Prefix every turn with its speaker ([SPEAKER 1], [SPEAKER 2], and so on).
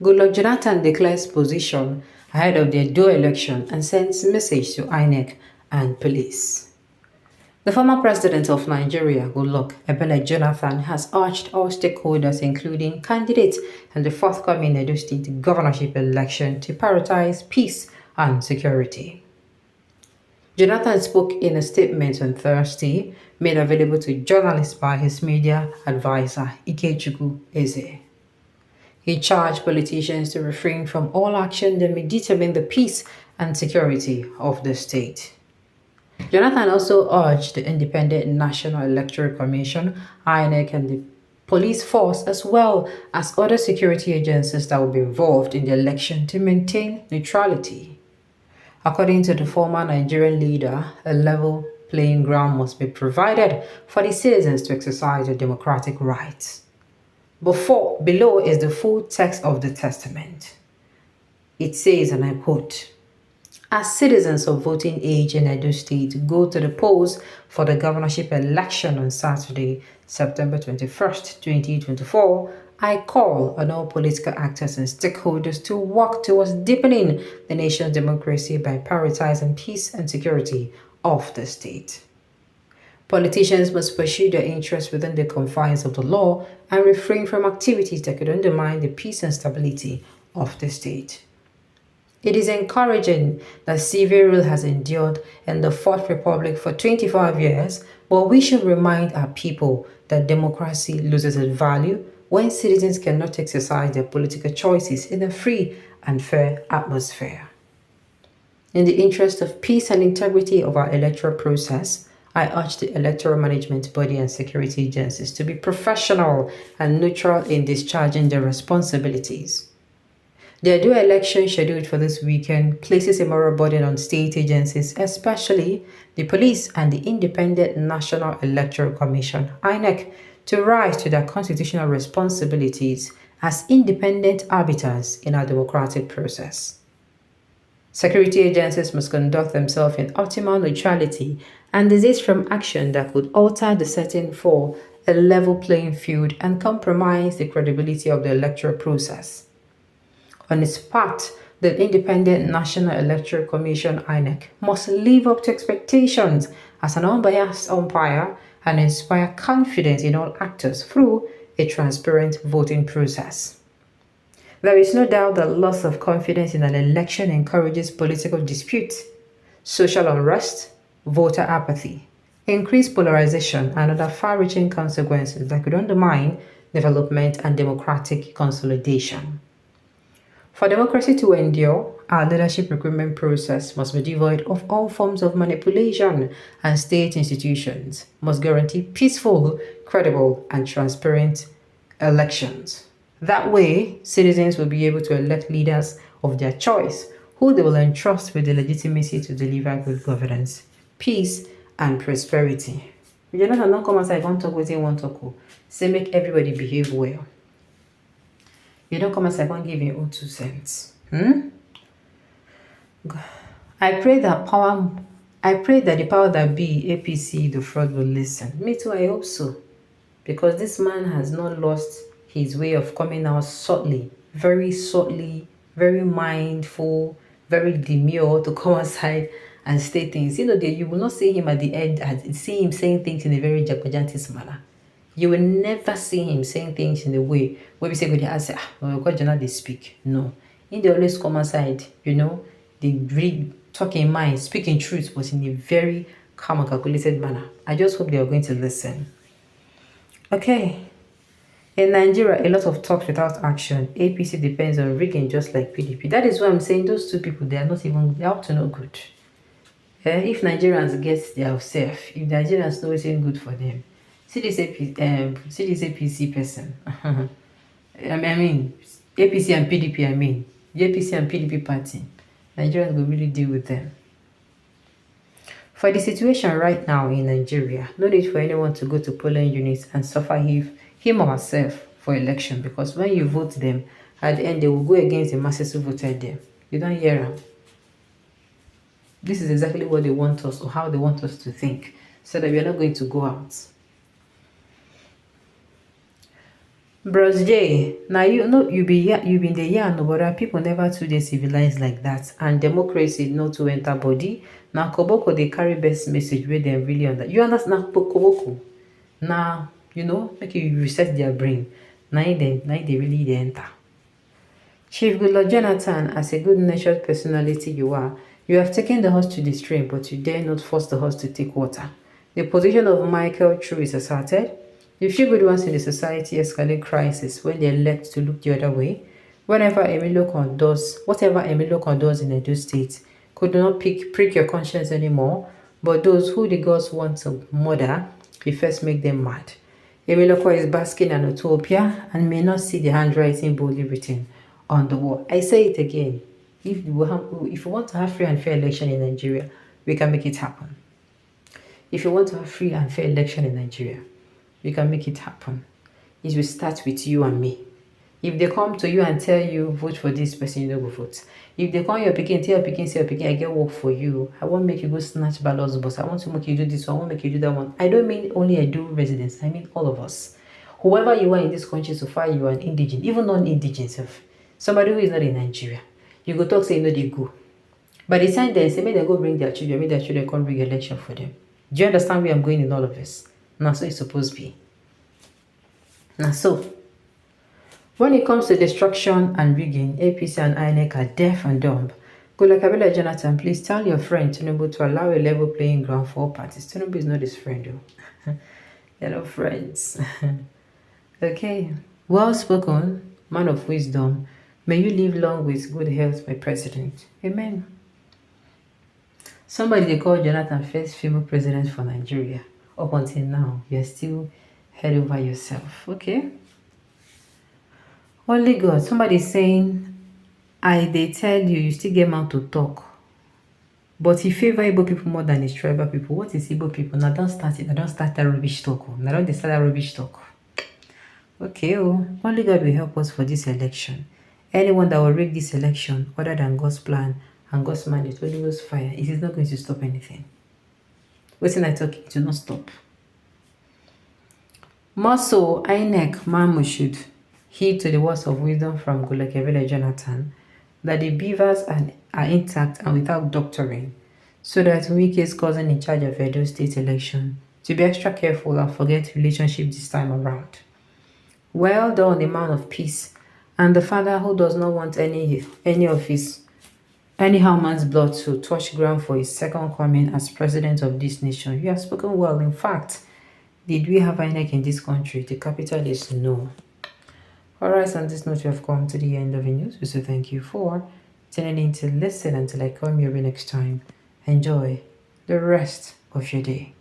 [SPEAKER 1] Goodluck Jonathan declares position ahead of the Edo election and sends message to Inec and police. The former president of Nigeria, Goodluck Ebele Jonathan, has urged all stakeholders, including candidates in the forthcoming Edo State governorship election, to prioritize peace and security. Jonathan spoke in a statement on Thursday, made available to journalists by his media advisor, Ikechukwu Eze. He charged politicians to refrain from all action that may determine the peace and security of the state. Jonathan also urged the Independent National Electoral Commission, Inec, and the police force, as well as other security agencies that will be involved in the election, to maintain neutrality. According to the former Nigerian leader, a level playing ground must be provided for the citizens to exercise their democratic rights. Below is the full text of the testament. It says, and I quote, "As citizens of voting age in Edo State go to the polls for the governorship election on Saturday, September 21st, 2024, I call on all political actors and stakeholders to work towards deepening the nation's democracy by prioritizing peace and security of the state. Politicians must pursue their interests within the confines of the law and refrain from activities that could undermine the peace and stability of the state. It is encouraging that civil rule has endured in the Fourth Republic for 25 years, but we should remind our people that democracy loses its value when citizens cannot exercise their political choices in a free and fair atmosphere. In the interest of peace and integrity of our electoral process, I urge the electoral management body and security agencies to be professional and neutral in discharging their responsibilities. The Edo election scheduled for this weekend places a moral burden on state agencies, especially the police and the Independent National Electoral Commission, INEC, to rise to their constitutional responsibilities as independent arbiters in our democratic process. Security agencies must conduct themselves in optimal neutrality and desist from action that could alter the setting for a level playing field and compromise the credibility of the electoral process. On its part, the Independent National Electoral Commission, INEC, must live up to expectations as an unbiased umpire and inspire confidence in all actors through a transparent voting process. There is no doubt that loss of confidence in an election encourages political dispute, social unrest, voter apathy, increased polarization, and other far-reaching consequences that could undermine development and democratic consolidation. For democracy to endure, our leadership recruitment process must be devoid of all forms of manipulation, and state institutions must guarantee peaceful, credible, and transparent elections. That way, citizens will be able to elect leaders of their choice, who they will entrust with the legitimacy to deliver good governance, peace, and prosperity. You don't come outside, don't talk with you, want to talk. Say make everybody behave well. You don't come outside, don't give your own 2 cents. I pray that the power that be, APC, the fraud, will listen. Me too, I hope so. Because this man has not lost his way of coming out subtly, very mindful, very demure to come outside and say things. You will not see him at the end and see him saying things in a very jacojantis manner. You will never see him saying things in a way where we say, God, they speak. No. They always come outside, they really talk in mind, speak in truth, but in a very calm and calculated manner. I just hope they are going to listen. Okay. In Nigeria, a lot of talk without action. APC depends on rigging just like PDP. That is why I'm saying those two people, they're up to no good. If Nigerians get their self, if Nigerians know it's good for them, see this APC person. I mean, APC and PDP, the APC and PDP party. Nigerians will really deal with them. For the situation right now in Nigeria, no need for anyone to go to polling units and suffer him or herself for election, because when you vote them, at the end they will go against the masses who voted them. You don't hear them. This is exactly what they want us, or how they want us to think, so that we are not going to go out. Bros J, now you know you been the yarn, no, but people never too dey civilized like that, and democracy no to enter body. Now Koboko they carry best message where they really under. You understand Koboko? Now make you reset their brain. Now they really they enter. Chief Goodluck Jonathan, as a good-natured personality you have taken the horse to the stream, but you dare not force the horse to take water. The position of Michael True is asserted. The few good ones in the society escalate crisis when they elect to look the other way. Whatever Emilio condoes in Edo State could not prick your conscience anymore, but those who the gods want to murder, he first make them mad. Emiloko is basking in utopia and may not see the handwriting boldly written on the wall. I say it again. If you want to have free and fair election in Nigeria, we can make it happen. If you want to have free and fair election in Nigeria, we can make it happen. It will start with you and me. If they come to you and tell you, vote for this person, you don't go vote. If they call your pikin, tell your pikin, say your pikin, I get work for you. I won't make you go snatch ballots, boss. I want to make you do this one. I won't make you do that one. I don't mean only Edo residents. I mean all of us. Whoever you are in this country, so far you are an indigent, even non-indigent, somebody who is not in Nigeria, you go talk, say, you know, they go. By the time they say, may they go bring their children, may their children come bring election for them. Do you understand where I'm going in all of this? Now, so it's supposed to be. Now, so, when it comes to destruction and rigging, APC and Inec are deaf and dumb. Goodluck Jonathan, please tell your friend Tinubu to allow a level playing ground for all parties. Tinubu is not his friend, though. Hello, friends. Okay. Well spoken, man of wisdom. May you live long with good health, my president. Amen. Somebody they call Jonathan first female president for Nigeria. Up until now, you're still head over yourself. Okay. Only God. Somebody saying, they tell you, you still get mouth to talk. But he favor Igbo people more than his tribal people. What is Igbo people? Now don't start it. I don't start that rubbish talk. Now don't start that rubbish talk. Okay, only God will help us for this election. Anyone that will rig this election other than God's plan and God's mandate, Holy Ghost fire, it is not going to stop anything. Waiting I talk, it will not stop. More so, Inec Mamu should heed to the words of wisdom from Goodluck Jonathan that the beavers are intact and without doctoring, so that Wike's cousin in charge of Edo State election to be extra careful and forget relationship this time around. Well done, the man of peace, and the father who does not want any man's blood to touch ground for his second coming as president of this nation. You have spoken well. In fact, did we have Inec in this country? The capital is no. Alright, on this note, we have come to the end of the news. We say thank you for tuning in to listen until I come your way next time. Enjoy the rest of your day.